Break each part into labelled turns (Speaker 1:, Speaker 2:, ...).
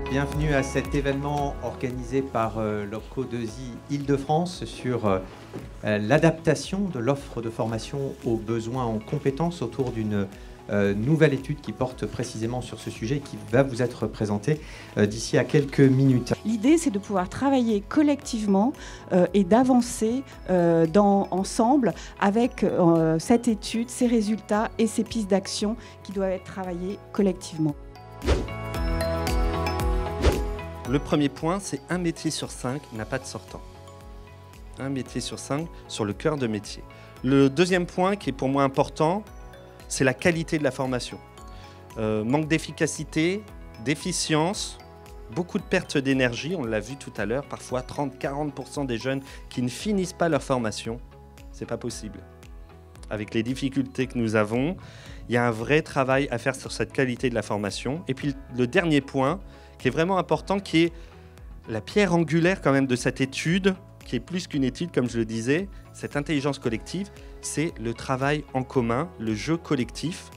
Speaker 1: Bienvenue à cet événement organisé par l'OPCO2I Île-de-France sur l'adaptation de l'offre de formation aux besoins en compétences autour d'une nouvelle étude qui porte précisément sur ce sujet et qui va vous être présentée d'ici à quelques minutes.
Speaker 2: L'idée, c'est de pouvoir travailler collectivement et d'avancer ensemble avec cette étude, ses résultats et ses pistes d'action qui doivent être travaillées collectivement.
Speaker 3: Le premier point, c'est un métier sur 5 n'a pas de sortant. Un métier sur 5 sur le cœur de métier. Le deuxième point qui est pour moi important, c'est la qualité de la formation. Manque d'efficacité, d'efficience, beaucoup de pertes d'énergie, on l'a vu tout à l'heure, parfois 30-40% des jeunes qui ne finissent pas leur formation, c'est pas possible. Avec les difficultés que nous avons, il y a un vrai travail à faire sur cette qualité de la formation. Et puis le dernier point, qui est vraiment important, qui est la pierre angulaire quand même de cette étude, qui est plus qu'une étude, comme je le disais, cette intelligence collective, c'est le travail en commun, le jeu collectif.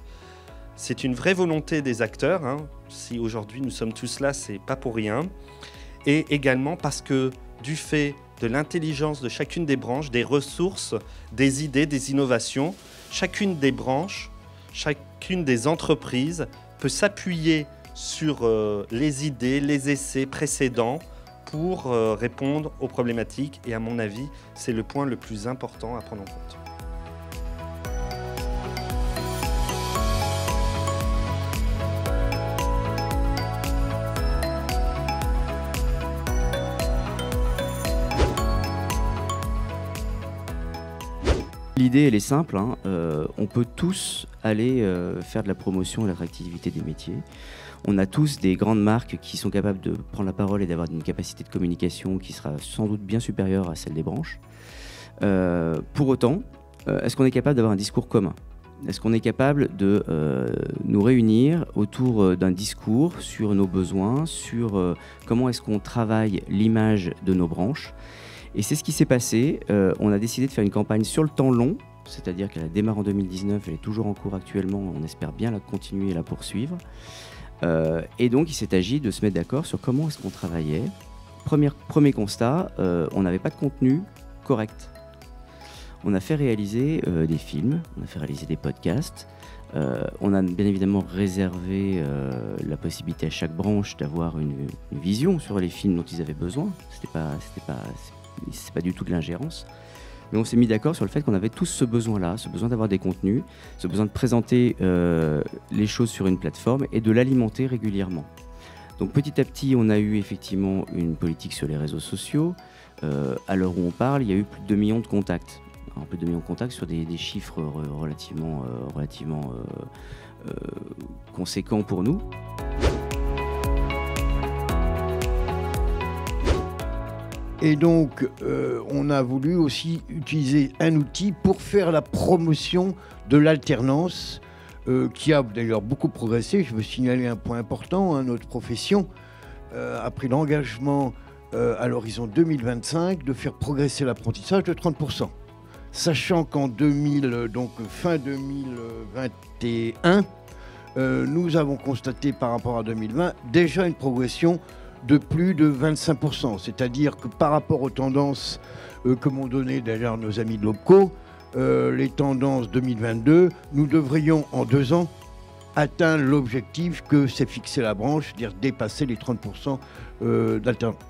Speaker 3: C'est une vraie volonté des acteurs. Si aujourd'hui nous sommes tous là, c'est pas pour rien. Et également parce que du fait de l'intelligence de chacune des branches, des ressources, des idées, des innovations, chacune des branches, chacune des entreprises peut s'appuyer sur les idées, les essais précédents pour répondre aux problématiques. Et à mon avis, c'est le point le plus important à prendre en compte.
Speaker 4: L'idée, elle est simple, on peut tous aller faire de la promotion et de l'attractivité des métiers. On a tous des grandes marques qui sont capables de prendre la parole et d'avoir une capacité de communication qui sera sans doute bien supérieure à celle des branches. Pour autant, est-ce qu'on est capable d'avoir un discours commun ? Est-ce qu'on est capable de nous réunir autour d'un discours sur nos besoins, sur comment est-ce qu'on travaille l'image de nos branches ? Et c'est ce qui s'est passé. On a décidé de faire une campagne sur le temps long, c'est-à-dire qu'elle a démarré en 2019, elle est toujours en cours actuellement, on espère bien la continuer et la poursuivre. Et donc il s'est agi de se mettre d'accord sur comment est-ce qu'on travaillait. Premier constat, on n'avait pas de contenu correct. On a fait réaliser des films, on a fait réaliser des podcasts. On a bien évidemment réservé la possibilité à chaque branche d'avoir une vision sur les films dont ils avaient besoin. C'est pas du tout de l'ingérence. Mais on s'est mis d'accord sur le fait qu'on avait tous ce besoin-là, ce besoin d'avoir des contenus, ce besoin de présenter les choses sur une plateforme et de l'alimenter régulièrement. Donc petit à petit, on a eu effectivement une politique sur les réseaux sociaux. À l'heure où on parle, il y a eu plus de 2 millions de contacts. Alors, plus de 2 millions de contacts sur des chiffres relativement conséquents pour nous.
Speaker 5: Et donc, on a voulu aussi utiliser un outil pour faire la promotion de l'alternance, qui a d'ailleurs beaucoup progressé. Je veux signaler un point important, notre profession a pris l'engagement à l'horizon 2025 de faire progresser l'apprentissage de 30%. Sachant qu'en fin 2021, nous avons constaté par rapport à 2020 déjà une progression de plus de 25%. C'est-à-dire que par rapport aux tendances que m'ont donné d'ailleurs nos amis de l'OPCO, les tendances 2022, nous devrions en 2 ans atteindre l'objectif que s'est fixé la branche, c'est-à-dire dépasser les 30% d'alternance.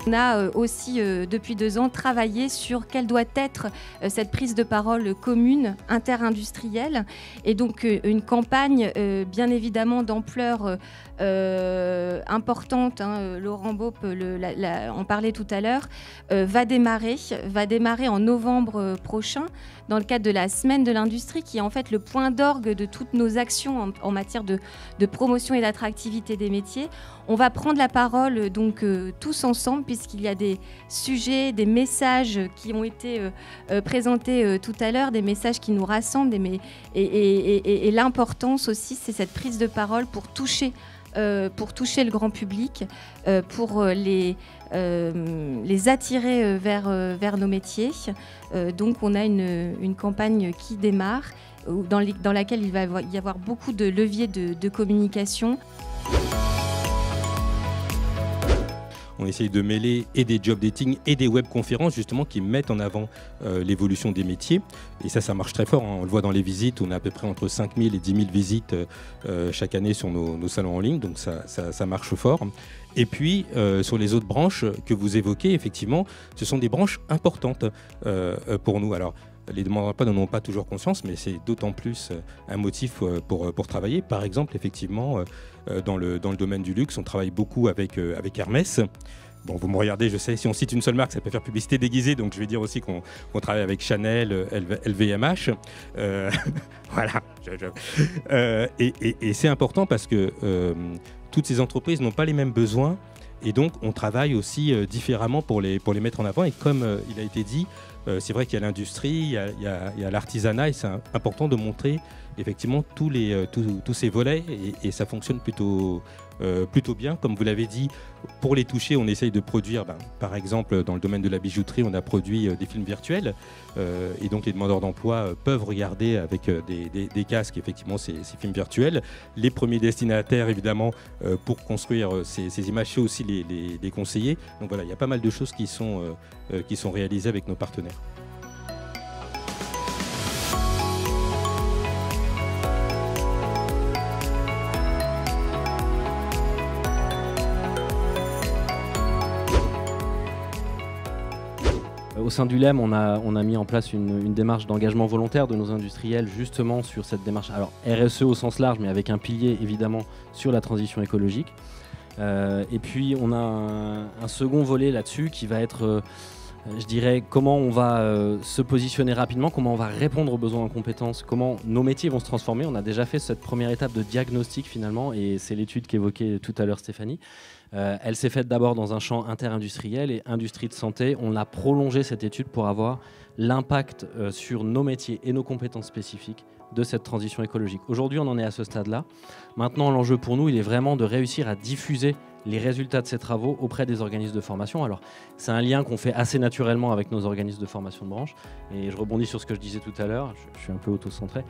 Speaker 6: On a aussi, depuis 2 ans, travaillé sur quelle doit être cette prise de parole commune, interindustrielle. Et donc, une campagne, bien évidemment, d'ampleur importante, Laurent Baup en parlait tout à l'heure, va démarrer en novembre prochain, dans le cadre de la Semaine de l'Industrie, qui est en fait le point d'orgue de toutes nos actions en matière de promotion et d'attractivité des métiers. On va prendre la parole donc tous ensemble, puisqu'il y a des sujets, des messages qui ont été présentés tout à l'heure, des messages qui nous rassemblent, et l'importance aussi, c'est cette prise de parole pour toucher pour toucher le grand public, pour les attirer vers nos métiers. Donc on a une campagne qui démarre, dans laquelle il va y avoir beaucoup de leviers de communication.
Speaker 7: On essaye de mêler et des job dating et des webconférences justement qui mettent en avant l'évolution des métiers. Et ça marche très fort, hein. On le voit dans les visites, on a à peu près entre 5 000 et 10 000 visites chaque année sur nos salons en ligne, donc ça marche fort. Et puis, sur les autres branches que vous évoquez, effectivement, ce sont des branches importantes pour nous. Alors, les demandeurs d'emploi n'en ont pas toujours conscience, mais c'est d'autant plus un motif pour travailler. Par exemple, effectivement, dans le domaine du luxe, on travaille beaucoup avec Hermès. Bon, vous me regardez, je sais, si on cite une seule marque, ça peut faire publicité déguisée, donc je vais dire aussi qu'on travaille avec Chanel, LVMH. Voilà. Et c'est important parce que toutes ces entreprises n'ont pas les mêmes besoins. Et donc, on travaille aussi différemment pour les mettre en avant. Et comme il a été dit, c'est vrai qu'il y a l'industrie, il y a l'artisanat, et c'est important de montrer effectivement tous ces volets. Et ça fonctionne plutôt bien. Comme vous l'avez dit, pour les toucher, on essaye de produire, par exemple, dans le domaine de la bijouterie, on a produit des films virtuels. Et donc, les demandeurs d'emploi peuvent regarder avec des casques, effectivement, ces films virtuels. Les premiers destinataires, évidemment, pour construire ces images, c'est aussi les conseillers. Donc voilà, il y a pas mal de choses qui sont réalisées avec nos partenaires.
Speaker 8: Au sein du LEM, on a mis en place une démarche d'engagement volontaire de nos industriels justement sur cette démarche, alors RSE au sens large, mais avec un pilier évidemment sur la transition écologique. Et puis on a un second volet là-dessus qui va être, je dirais, comment on va se positionner rapidement, comment on va répondre aux besoins en compétences, comment nos métiers vont se transformer. On a déjà fait cette première étape de diagnostic finalement, et c'est l'étude qu'évoquait tout à l'heure Stéphanie. Elle s'est faite d'abord dans un champ interindustriel et industrie de santé. On a prolongé cette étude pour avoir l'impact sur nos métiers et nos compétences spécifiques de cette transition écologique. Aujourd'hui, on en est à ce stade-là. Maintenant, l'enjeu pour nous, il est vraiment de réussir à diffuser les résultats de ces travaux auprès des organismes de formation. Alors, c'est un lien qu'on fait assez naturellement avec nos organismes de formation de branche. Et je rebondis sur ce que je disais tout à l'heure, je suis un peu auto-centré.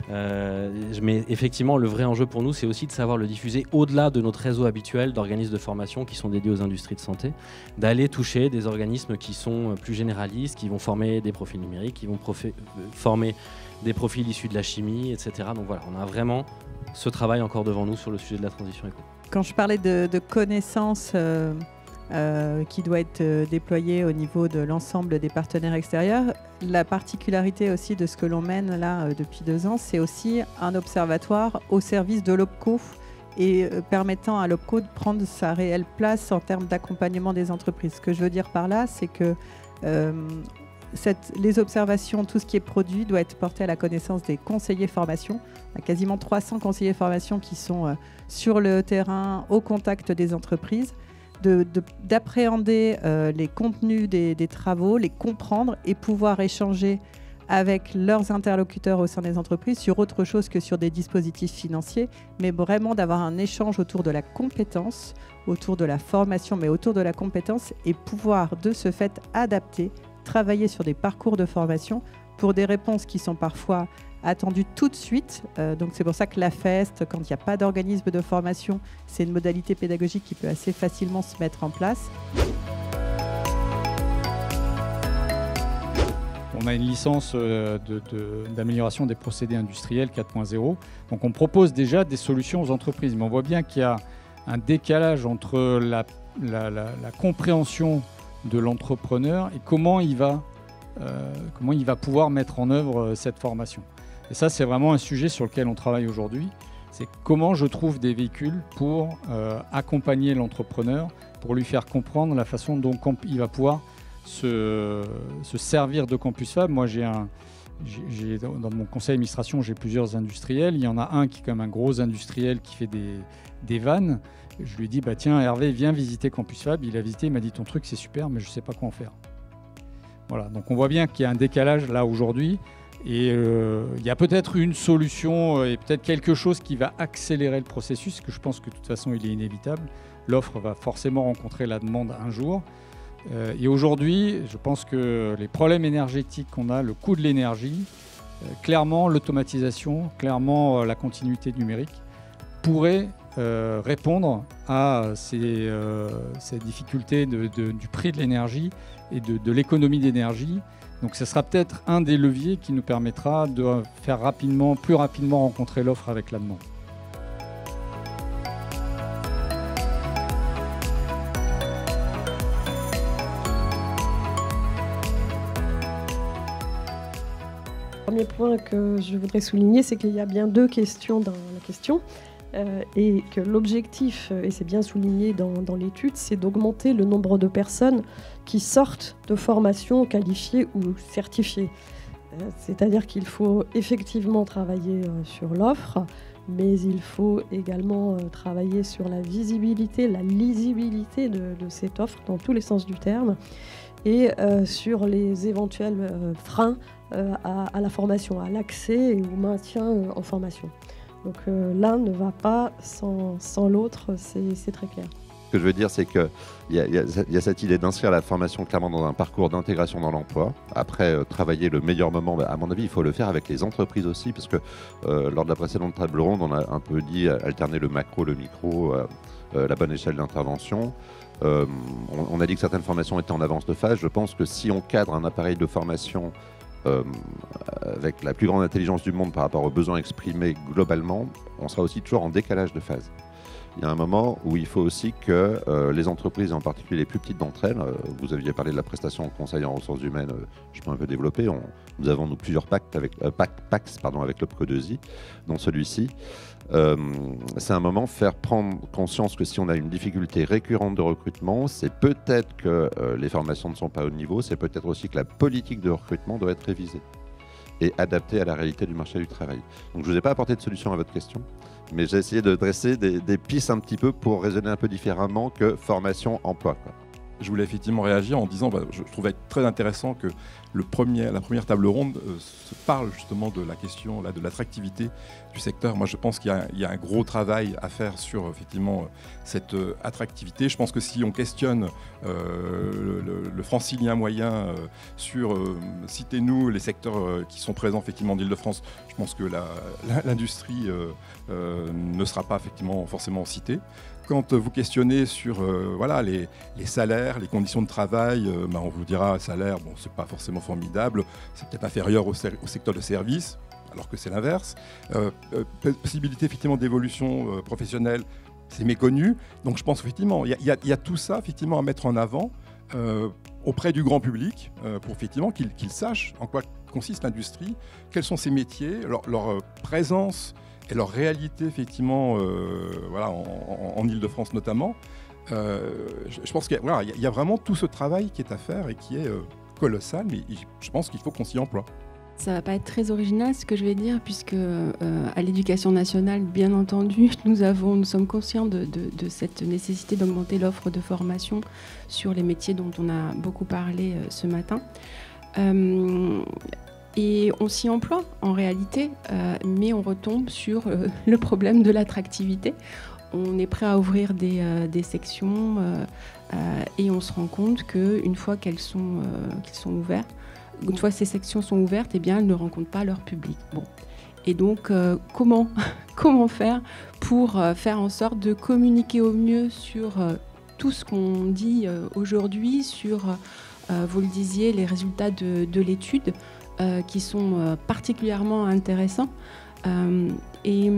Speaker 8: Mais effectivement, le vrai enjeu pour nous, c'est aussi de savoir le diffuser au-delà de notre réseau habituel d'organismes de formation qui sont dédiés aux industries de santé, d'aller toucher des organismes qui sont plus généralistes, qui vont former des profils numériques, qui vont former des profils issus de la chimie, etc. Donc voilà, on a vraiment ce travail encore devant nous sur le sujet de la transition éco.
Speaker 9: Quand je parlais de connaissances qui doit être déployée au niveau de l'ensemble des partenaires extérieurs, la particularité aussi de ce que l'on mène là depuis 2 ans, c'est aussi un observatoire au service de l'OPCO et permettant à l'OPCO de prendre sa réelle place en termes d'accompagnement des entreprises. Ce que je veux dire par là, c'est que les observations, tout ce qui est produit doit être porté à la connaissance des conseillers formation. On a quasiment 300 conseillers formation qui sont sur le terrain, au contact des entreprises, d'appréhender les contenus des travaux, les comprendre et pouvoir échanger avec leurs interlocuteurs au sein des entreprises sur autre chose que sur des dispositifs financiers, mais vraiment d'avoir un échange autour de la compétence, autour de la formation, mais autour de la compétence, et pouvoir de ce fait adapter, travailler sur des parcours de formation pour des réponses qui sont parfois attendues tout de suite. Donc c'est pour ça que la FEST, quand il n'y a pas d'organisme de formation, c'est une modalité pédagogique qui peut assez facilement se mettre en place.
Speaker 10: On a une licence d'amélioration des procédés industriels 4.0. Donc on propose déjà des solutions aux entreprises. Mais on voit bien qu'il y a un décalage entre la compréhension de l'entrepreneur et comment il va pouvoir mettre en œuvre cette formation. Et ça, c'est vraiment un sujet sur lequel on travaille aujourd'hui. C'est comment je trouve des véhicules pour accompagner l'entrepreneur, pour lui faire comprendre la façon dont il va pouvoir se servir de Campus Fab. Moi, dans mon conseil d'administration, j'ai plusieurs industriels. Il y en a un qui est comme un gros industriel qui fait des vannes. Je lui dis, tiens Hervé, viens visiter Campus Fab. Il a visité, il m'a dit, ton truc c'est super, mais je ne sais pas quoi en faire. Voilà, donc on voit bien qu'il y a un décalage là aujourd'hui. Et il y a peut-être une solution et peut-être quelque chose qui va accélérer le processus, que je pense que de toute façon il est inévitable. L'offre va forcément rencontrer la demande un jour. Et aujourd'hui, je pense que les problèmes énergétiques qu'on a, le coût de l'énergie, clairement l'automatisation, clairement la continuité numérique, pourrait répondre à ces difficultés du prix de l'énergie et de l'économie d'énergie. Donc ce sera peut-être un des leviers qui nous permettra de faire plus rapidement rencontrer l'offre avec la demande.
Speaker 11: Le premier point que je voudrais souligner, c'est qu'il y a bien deux questions dans la question. Et que l'objectif, et c'est bien souligné dans l'étude, c'est d'augmenter le nombre de personnes qui sortent de formations qualifiées ou certifiées. C'est-à-dire qu'il faut effectivement travailler sur l'offre, mais il faut également travailler sur la visibilité, la lisibilité de cette offre dans tous les sens du terme, et sur les éventuels freins à la formation, à l'accès et au maintien en formation. Donc l'un ne va pas sans l'autre, c'est très clair.
Speaker 12: Ce que je veux dire, c'est qu'il y a cette idée d'inscrire la formation clairement dans un parcours d'intégration dans l'emploi. Après, travailler le meilleur moment, à mon avis, il faut le faire avec les entreprises aussi, parce que lors de la précédente table ronde, on a un peu dit alterner le macro, le micro, la bonne échelle d'intervention. On a dit que certaines formations étaient en avance de phase. Je pense que si on cadre un appareil de formation avec la plus grande intelligence du monde par rapport aux besoins exprimés globalement, on sera aussi toujours en décalage de phase. Il y a un moment où il faut aussi que les entreprises, en particulier les plus petites d'entre elles, vous aviez parlé de la prestation conseil en ressources humaines, je peux un peu développer, nous avons plusieurs packs avec l'OPCO2I, dont celui-ci. C'est un moment faire prendre conscience que si on a une difficulté récurrente de recrutement, c'est peut-être que les formations ne sont pas au niveau, c'est peut-être aussi que la politique de recrutement doit être révisée et adaptée à la réalité du marché du travail. Donc je ne vous ai pas apporté de solution à votre question, mais j'ai essayé de dresser des pistes un petit peu pour raisonner un peu différemment que formation-emploi.
Speaker 13: Je voulais effectivement réagir en disant, je trouvais très intéressant que la première table ronde se parle justement de la question de l'attractivité du secteur. Moi, je pense qu'il y a un gros travail à faire sur effectivement cette attractivité. Je pense que si on questionne le francilien moyen sur citez-nous les secteurs qui sont présents effectivement en Île-de-France, je pense que l'industrie ne sera pas effectivement forcément citée. Quand vous questionnez sur les salaires, les conditions de travail, on vous dira salaire, bon, c'est pas forcément formidable, c'est peut-être inférieur au secteur de services, alors que c'est l'inverse. Possibilité effectivement d'évolution professionnelle, c'est méconnu. Donc je pense effectivement, il y a tout ça effectivement à mettre en avant auprès du grand public pour effectivement qu'il sache en quoi consiste l'industrie, quels sont ses métiers, leur présence et leur réalité effectivement en Île-de-France notamment. Je pense qu'il y a vraiment tout ce travail qui est à faire et qui est colossal, mais je pense qu'il faut qu'on s'y emploie.
Speaker 14: Ça ne va pas être très original ce que je vais dire, puisque à l'Éducation nationale, bien entendu, nous sommes conscients de cette nécessité d'augmenter l'offre de formation sur les métiers dont on a beaucoup parlé ce matin. Et on s'y emploie en réalité, mais on retombe sur le problème de l'attractivité. On est prêt à ouvrir des sections et on se rend compte qu'une fois qu'elles sont ouvertes, une fois ces sections sont ouvertes, eh bien, elles ne rencontrent pas leur public. Bon. Et donc, comment faire pour faire en sorte de communiquer au mieux sur tout ce qu'on dit aujourd'hui, sur, vous le disiez, les résultats de l'étude, qui sont particulièrement intéressants. Et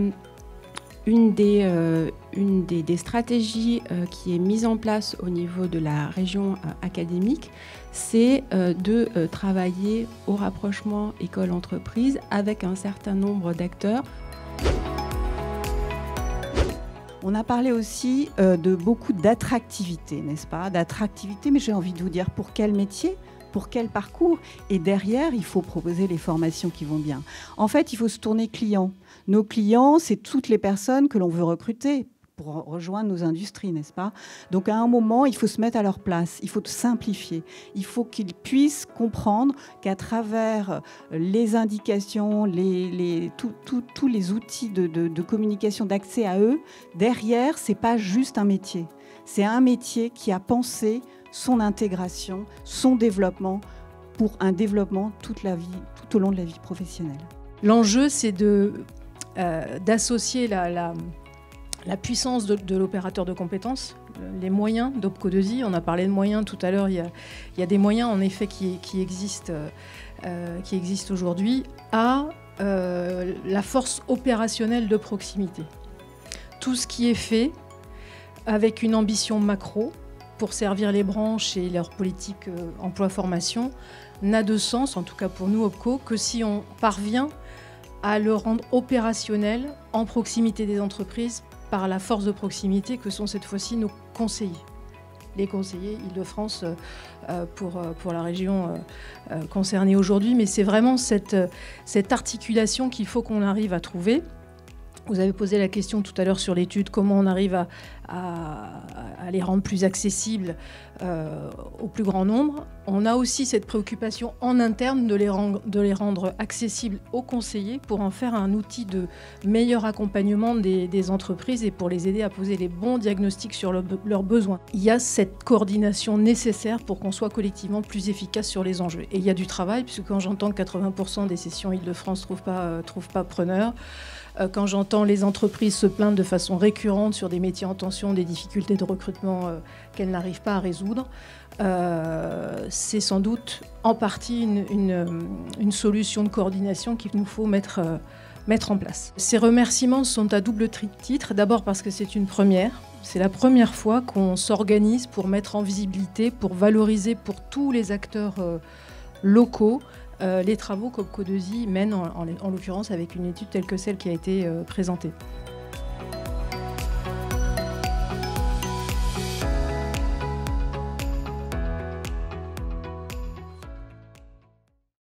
Speaker 14: une des stratégies qui est mise en place au niveau de la région académique, c'est de travailler au rapprochement école-entreprise avec un certain nombre d'acteurs.
Speaker 2: On a parlé aussi de beaucoup d'attractivité, n'est-ce pas? D'attractivité, mais j'ai envie de vous dire pour quel métier? Pour quel parcours? Et derrière, il faut proposer les formations qui vont bien. En fait, il faut se tourner client. Nos clients, c'est toutes les personnes que l'on veut recruter, pour rejoindre nos industries, n'est-ce pas? Donc à un moment, il faut se mettre à leur place, il faut simplifier, il faut qu'ils puissent comprendre qu'à travers les indications, tous les outils de communication, d'accès à eux, derrière, c'est pas juste un métier. C'est un métier qui a pensé son intégration, son développement pour un développement toute la vie, tout au long de la vie professionnelle.
Speaker 15: L'enjeu, c'est d'associer la puissance de l'opérateur de compétences, les moyens d'Opco2i. On a parlé de moyens tout à l'heure. Il y a des moyens en effet qui existent aujourd'hui à la force opérationnelle de proximité. Tout ce qui est fait avec une ambition macro pour servir les branches et leur politique emploi-formation n'a de sens, en tout cas pour nous Opco, que si on parvient à le rendre opérationnel en proximité des entreprises par la force de proximité que sont cette fois-ci nos conseillers. Les conseillers Île-de-France pour la région concernée aujourd'hui. Mais c'est vraiment cette articulation qu'il faut qu'on arrive à trouver. Vous avez posé la question tout à l'heure sur l'étude, comment on arrive à les rendre plus accessibles au plus grand nombre. On a aussi cette préoccupation en interne de les rendre accessibles aux conseillers pour en faire un outil de meilleur accompagnement des entreprises et pour les aider à poser les bons diagnostics sur leurs besoins. Il y a cette coordination nécessaire pour qu'on soit collectivement plus efficace sur les enjeux. Et il y a du travail, puisque quand j'entends que 80% des sessions Île-de-France ne trouvent pas preneur, quand j'entends les entreprises se plaindre de façon récurrente sur des métiers en tension, des difficultés de recrutement qu'elles n'arrivent pas à résoudre, c'est sans doute en partie une solution de coordination qu'il nous faut mettre en place. Ces remerciements sont à double titre. D'abord parce que c'est une première. C'est la première fois qu'on s'organise pour mettre en visibilité, pour valoriser pour tous les acteurs locaux les travaux qu'Opco2i mène, en l'occurrence avec une étude telle que celle qui a été présentée.